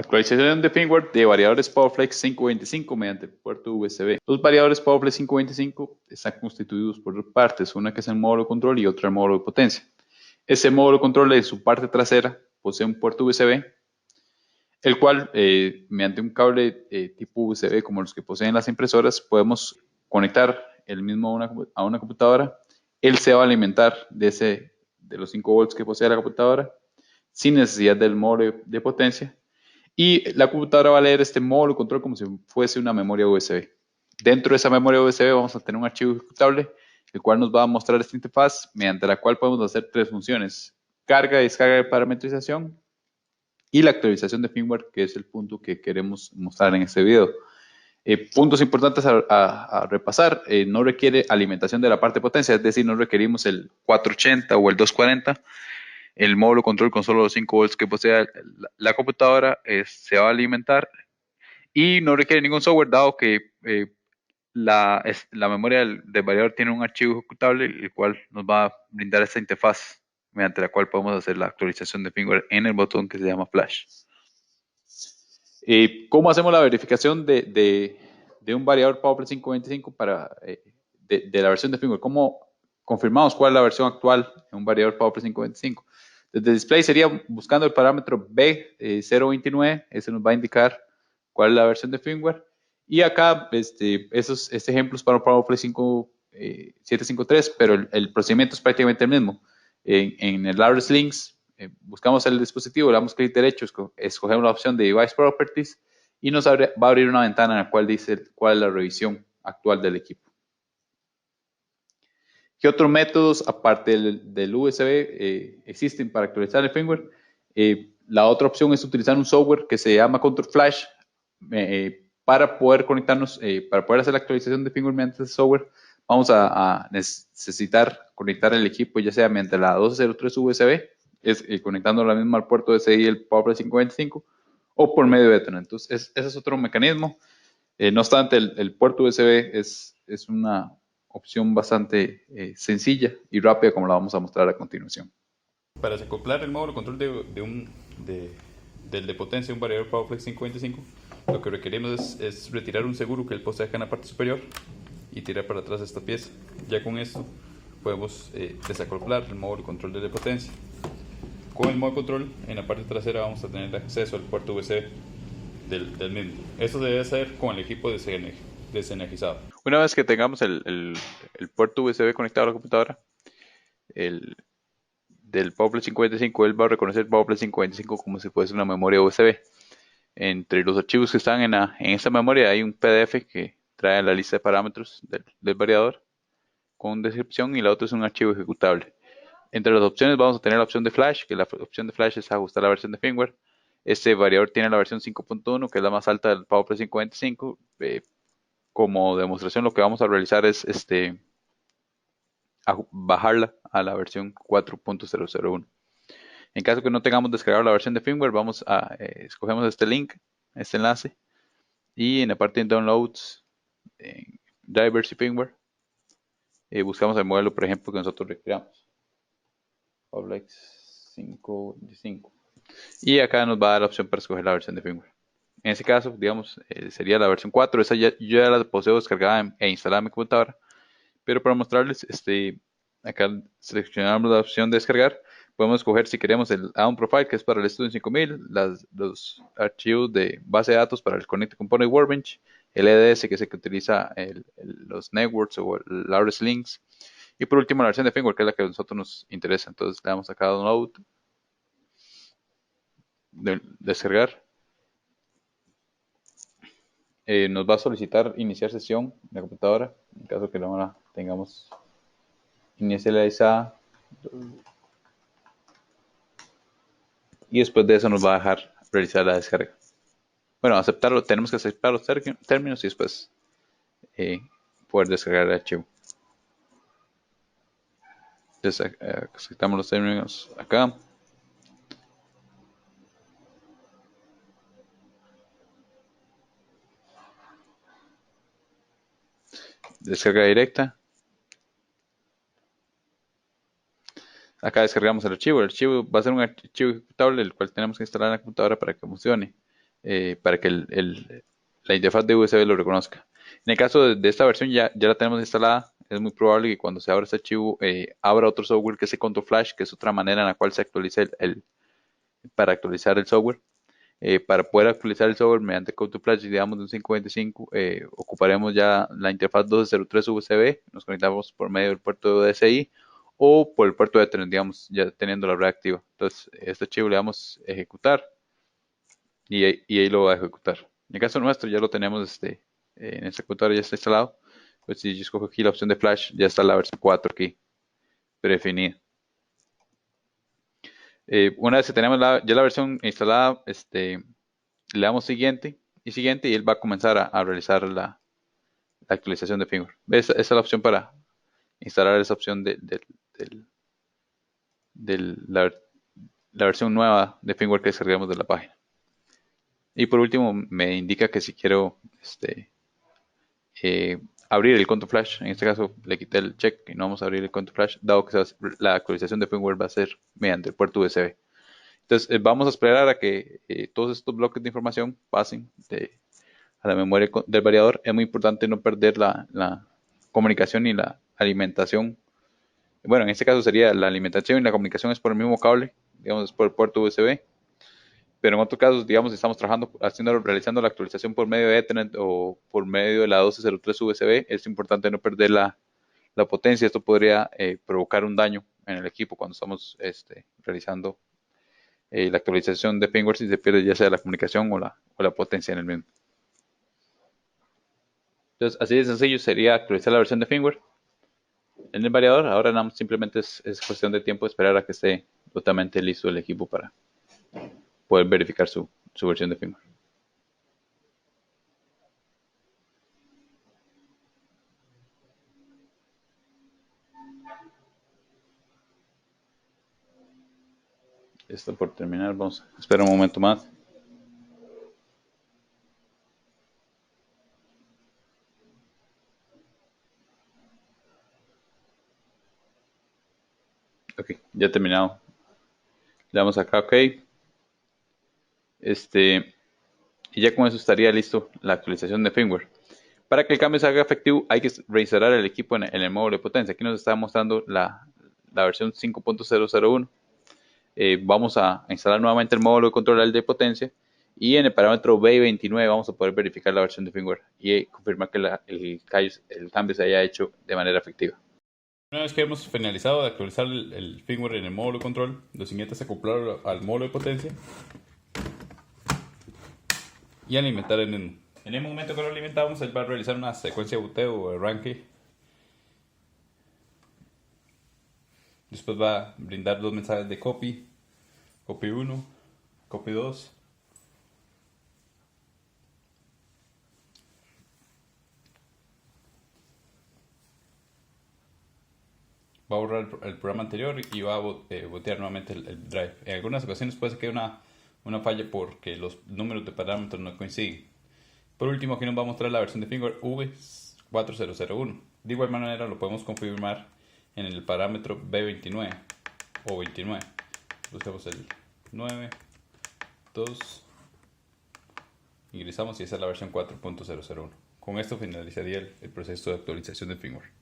Actualización de firmware de variadores PowerFlex 525 mediante puerto USB. Los variadores PowerFlex 525 están constituidos por dos partes, una que es el módulo de control y otra el módulo de potencia. Este módulo de control en su parte trasera posee un puerto USB, el cual mediante un cable tipo USB como los que poseen las impresoras podemos conectar el mismo a una computadora. Él se va a alimentar de los 5 volts que posee la computadora sin necesidad del módulo de potencia. Y la computadora va a leer este módulo de control como si fuese una memoria USB. Dentro de esa memoria USB vamos a tener un archivo ejecutable, el cual nos va a mostrar esta interfaz, mediante la cual podemos hacer tres funciones: carga y descarga de parametrización y la actualización de firmware, que es el punto que queremos mostrar en este video. Puntos importantes a repasar: no requiere alimentación de la parte de potencia, es decir, no requerimos el 480 o el 240. El módulo control con solo los 5 volts que posee la computadora se va a alimentar y no requiere ningún software, dado que la memoria del variador tiene un archivo ejecutable, el cual nos va a brindar esta interfaz mediante la cual podemos hacer la actualización de firmware en el botón que se llama Flash. ¿Cómo hacemos la verificación de un variador PowerPlay 525 de la versión de firmware? ¿Cómo confirmamos cuál es la versión actual de un variador PowerPlay 525? Desde display sería buscando el parámetro B029, ese nos va a indicar cuál es la versión de firmware. Y acá, esos ejemplos para PowerPlay 753, pero el procedimiento es prácticamente el mismo. En el RS Links, buscamos el dispositivo, le damos clic derecho, escogemos la opción de Device Properties y nos va a abrir una ventana en la cual dice cuál es la revisión actual del equipo. ¿Qué otros métodos, aparte del USB, existen para actualizar el firmware? La otra opción es utilizar un software que se llama Control Flash para poder conectarnos, para poder hacer la actualización de firmware mediante ese software. Vamos a necesitar conectar el equipo, ya sea mediante la 1203 USB, conectando la misma al puerto de SDI el PowerPlay 525, o por medio de Ethernet. Entonces, ese es otro mecanismo. No obstante, el puerto USB es una opción bastante sencilla y rápida, como la vamos a mostrar a continuación. Para desacoplar el módulo control del de potencia de un variador PowerFlex 525, lo que requerimos es retirar un seguro que el posee acá en la parte superior y tirar para atrás esta pieza. Ya con esto podemos desacoplar el módulo control de potencia. Con el modo control, en la parte trasera vamos a tener acceso al puerto USB del mismo. Esto se debe hacer con el equipo desenergizado. Una vez que tengamos el puerto USB conectado a la computadora, del PowerPlay 525, él va a reconocer el PowerPlay 525 como si fuese una memoria USB. Entre los archivos que están en esta memoria hay un PDF que trae la lista de parámetros del variador con descripción, y la otra es un archivo ejecutable. Entre las opciones vamos a tener la opción de Flash, que la opción de Flash es ajustar la versión de firmware. Este variador tiene la versión 5.1, que es la más alta del PowerPlay 525. Como demostración, lo que vamos a realizar es bajarla a la versión 4.001. En caso que no tengamos descargado la versión de firmware, escogemos este link, este enlace, y en la parte de Downloads, Drivers y Firmware, buscamos el modelo, por ejemplo, que nosotros requiramos, PowerPlay 525. Y acá nos va a dar la opción para escoger la versión de firmware. En este caso, digamos, sería la versión 4. Esa yo ya la poseo descargada e instalada en mi computadora. Pero para mostrarles, acá seleccionamos la opción de descargar. Podemos escoger si queremos el add-on profile, que es para el Studio 5000, los archivos de base de datos para el Connected Component Workbench, el EDS, que es el que utiliza los networks o el RS Links, y por último la versión de firmware, que es la que a nosotros nos interesa. Entonces le damos acá a Download, descargar. Nos va a solicitar iniciar sesión en la computadora, en caso que no la tengamos inicializada. Y después de eso nos va a dejar realizar la descarga. Bueno, aceptarlo, tenemos que aceptar los términos y después poder descargar el archivo. Entonces, aceptamos los términos acá. Descarga directa. Acá descargamos el archivo. El archivo va a ser un archivo ejecutable, el cual tenemos que instalar en la computadora para que funcione. para que la interfaz de USB lo reconozca. En el caso de esta versión ya la tenemos instalada, es muy probable que cuando se abra este archivo abra otro software que es el Control Flash, que es otra manera en la cual se actualiza para actualizar el software. Para poder actualizar el software mediante Control Flash, digamos de un 525, ocuparemos ya la interfaz 1203 USB, nos conectamos por medio del puerto de DSI o por el puerto de Ethernet, digamos, ya teniendo la red activa. Entonces, este archivo le damos ejecutar y ahí lo va a ejecutar. En el caso nuestro ya lo tenemos en este computador, ya está instalado. Pues si yo escojo aquí la opción de Flash, ya está la versión 4 aquí predefinida. Una vez que tenemos ya la versión instalada, le damos siguiente y él va a comenzar a realizar la actualización de firmware. Esa es la opción para instalar esa opción de la versión nueva de firmware que descargamos de la página. Y por último me indica que si quiero abrir el Control Flash, en este caso le quité el check y no vamos a abrir el Control Flash, dado que la actualización de firmware va a ser mediante el puerto USB. Entonces vamos a esperar a que todos estos bloques de información pasen a la memoria del variador. Es muy importante no perder la comunicación y la alimentación. Bueno, en este caso sería la alimentación y la comunicación es por el mismo cable, digamos, es por el puerto USB. Pero en otros casos, digamos, si estamos trabajando, realizando la actualización por medio de Ethernet o por medio de la 1203 USB, es importante no perder la potencia. Esto podría provocar un daño en el equipo cuando estamos realizando la actualización de firmware, si se pierde ya sea la comunicación o la potencia en el mismo. Entonces, así de sencillo sería actualizar la versión de firmware en el variador. Ahora nada más simplemente es cuestión de tiempo de esperar a que esté totalmente listo el equipo para poder verificar su versión de firmware. Esto por terminar, vamos a esperar un momento más. Ok, ya terminado. Le damos acá OK. Y ya con eso estaría listo la actualización de firmware. Para que el cambio se haga efectivo, hay que reinstalar el equipo en el módulo de potencia. Aquí nos está mostrando la versión 5.001. Vamos a instalar nuevamente el módulo de control de potencia y en el parámetro B29 vamos a poder verificar la versión de firmware y confirmar que el cambio se haya hecho de manera efectiva. Una vez que hemos finalizado de actualizar el firmware en el módulo de control, lo siguiente es acoplarlo al módulo de potencia y alimentar el menú. En el momento que lo alimentamos, él va a realizar una secuencia de boteo o arranque. Después va a brindar dos mensajes de copy 1, copy 2. Va a borrar el programa anterior y va a botear nuevamente el drive. En algunas ocasiones puede ser que haya una falla porque los números de parámetros no coinciden. Por último, aquí nos va a mostrar la versión de firmware V4001. De igual manera lo podemos confirmar en el parámetro B29 o 29. Buscamos el 9, 2, ingresamos y esa es la versión 4.001. Con esto finalizaría el proceso de actualización de firmware.